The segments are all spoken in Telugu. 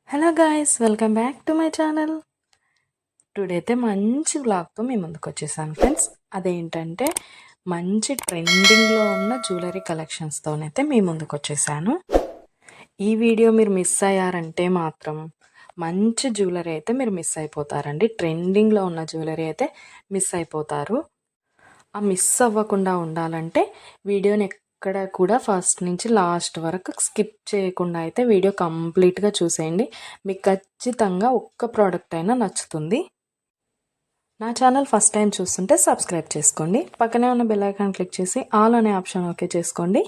Hello guys, welcome back to my channel. Today అయితే మంచి వ్లాగ్తో మీ ముందుకు వచ్చేసాను ఫ్రెండ్స్. అదేంటంటే మంచి ట్రెండింగ్లో ఉన్న జ్యువెలరీ కలెక్షన్స్తోనైతే మీ ముందుకు వచ్చేసాను. ఈ వీడియో మీరు మిస్ అయ్యారంటే మాత్రం మంచి జ్యువెలరీ అయితే మీరు మిస్ అయిపోతారండి. ట్రెండింగ్లో ఉన్న జ్యువెలరీ అయితే మిస్ అయిపోతారు. ఆ మిస్ అవ్వకుండా ఉండాలంటే వీడియోని ఎక్కడ కూడా ఫస్ట్ నుంచి లాస్ట్ వరకు స్కిప్ చేయకుండా అయితే వీడియో కంప్లీట్గా చూసేయండి. మీకు ఖచ్చితంగా ఒక్క ప్రోడక్ట్ అయినా నచ్చుతుంది. నా ఛానల్ ఫస్ట్ టైం చూస్తుంటే సబ్స్క్రైబ్ చేసుకోండి. పక్కనే ఉన్న బెల్ ఐకాన్ క్లిక్ చేసి ఆల్ అనే ఆప్షన్ ఓకే చేసుకోండి.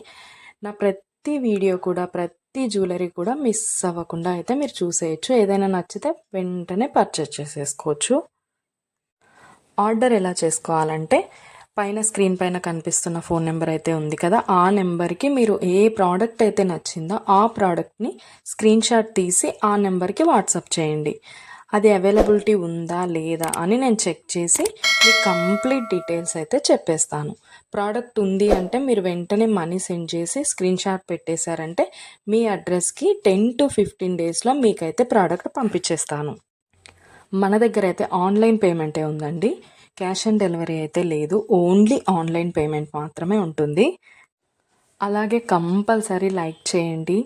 నా ప్రతి వీడియో కూడా ప్రతి జ్యువెలరీ కూడా మిస్ అవ్వకుండా అయితే మీరు చూసేయచ్చు. ఏదైనా నచ్చితే వెంటనే పర్చేస్ చేసేసుకోవచ్చు. ఆర్డర్ ఎలా చేసుకోవాలంటే పైన స్క్రీన్ పైన కనిపిస్తున్న ఫోన్ నెంబర్ అయితే ఉంది కదా, ఆ నెంబర్కి మీరు ఏ ప్రోడక్ట్ అయితే నచ్చిందో ఆ ప్రోడక్ట్ని స్క్రీన్ షాట్ తీసి ఆ నెంబర్కి వాట్సాప్ చేయండి. అది అవైలబిలిటీ ఉందా లేదా అని నేను చెక్ చేసి మీకు కంప్లీట్ డీటెయిల్స్ అయితే చెప్పేస్తాను. ప్రోడక్ట్ ఉంది అంటే మీరు వెంటనే మనీ సెండ్ చేసి స్క్రీన్ షాట్ పెట్టేశారంటే మీ అడ్రస్కి 10 to 15 డేస్లో మీకైతే ప్రోడక్ట్ పంపించేస్తాను. మన దగ్గర అయితే ఆన్లైన్ పేమెంటే ఉందండి. క్యాష్ ఆన్ డెలివరీ అయితే లేదు. ఓన్లీ ఆన్లైన్ పేమెంట్ మాత్రమే ఉంటుంది. అలాగే కంపల్సరీ లైక్ చేయండి.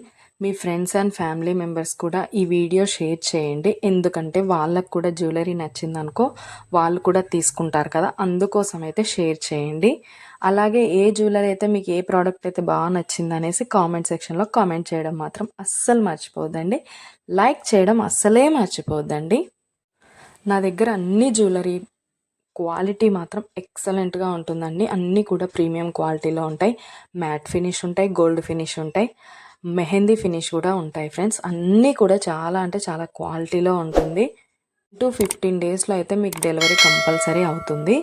మీ ఫ్రెండ్స్ అండ్ ఫ్యామిలీ మెంబర్స్ కూడా ఈ వీడియో షేర్ చేయండి. ఎందుకంటే వాళ్ళకు కూడా జ్యువెలరీ నచ్చిందనుకో వాళ్ళు కూడా తీసుకుంటారు కదా, అందుకోసం అయితే షేర్ చేయండి. అలాగే ఏ జ్యువెలరీ అయితే మీకు ఏ ప్రోడక్ట్ అయితే బాగా నచ్చింది అనేసి కామెంట్ సెక్షన్లో కామెంట్ చేయడం మాత్రం అస్సలు మర్చిపోద్దండి. లైక్ చేయడం అస్సలే మర్చిపోద్దండి. నా దగ్గర అన్ని జ్యువెలరీ క్వాలిటీ మాత్రం ఎక్సలెంట్గా ఉంటుందండి. అన్నీ కూడా ప్రీమియం క్వాలిటీలో ఉంటాయి. మ్యాట్ ఫినిష్ ఉంటాయి, గోల్డ్ ఫినిష్ ఉంటాయి, మెహందీ ఫినిష్ కూడా ఉంటాయి ఫ్రెండ్స్. అన్నీ కూడా చాలా అంటే చాలా క్వాలిటీలో ఉంటుంది. 15 డేస్లో అయితే మీకు డెలివరీ కంపల్సరీ అవుతుంది.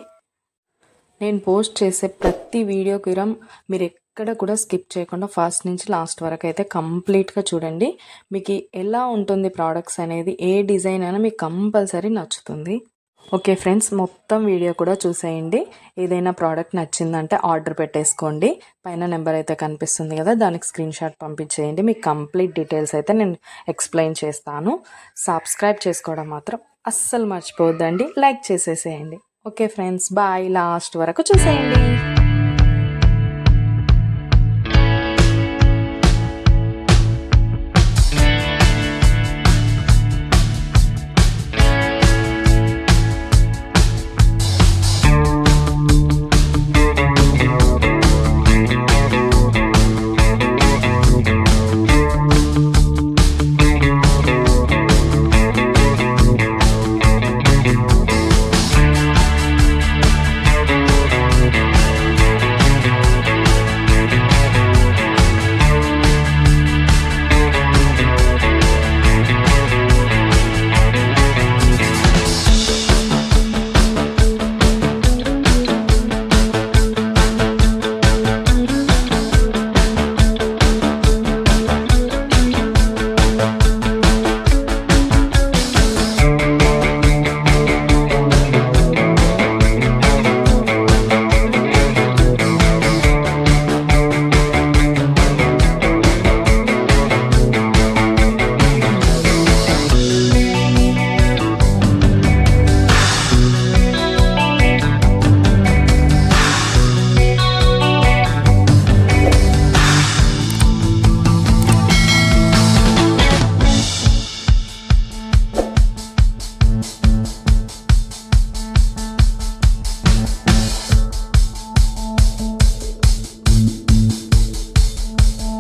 నేను పోస్ట్ చేసే ప్రతి వీడియోకి మీరు ఎక్కడ కూడా స్కిప్ చేయకుండా ఫస్ట్ నుంచి లాస్ట్ వరకు అయితే కంప్లీట్గా చూడండి. మీకు ఎలా ఉంటుంది ప్రోడక్ట్స్ అనేది, ఏ డిజైన్ అయినా మీకు కంపల్సరీ నచ్చుతుంది. ఓకే ఫ్రెండ్స్, మొత్తం వీడియో కూడా చూసేయండి. ఏదైనా ప్రోడక్ట్ నచ్చిందంటే ఆర్డర్ పెట్టేసుకోండి. పైన నెంబర్ అయితే కనిపిస్తుంది కదా, దానికి స్క్రీన్ షాట్ పంపించేయండి. మీకు కంప్లీట్ డీటెయిల్స్ అయితే నేను ఎక్స్ప్లెయిన్ చేస్తాను. సబ్స్క్రైబ్ చేసుకోవడం మాత్రం అస్సలు మర్చిపోవద్దండి. లైక్ చేసేసేయండి. Okay friends, bye. లాస్ట్ వరకు చూసేయండి.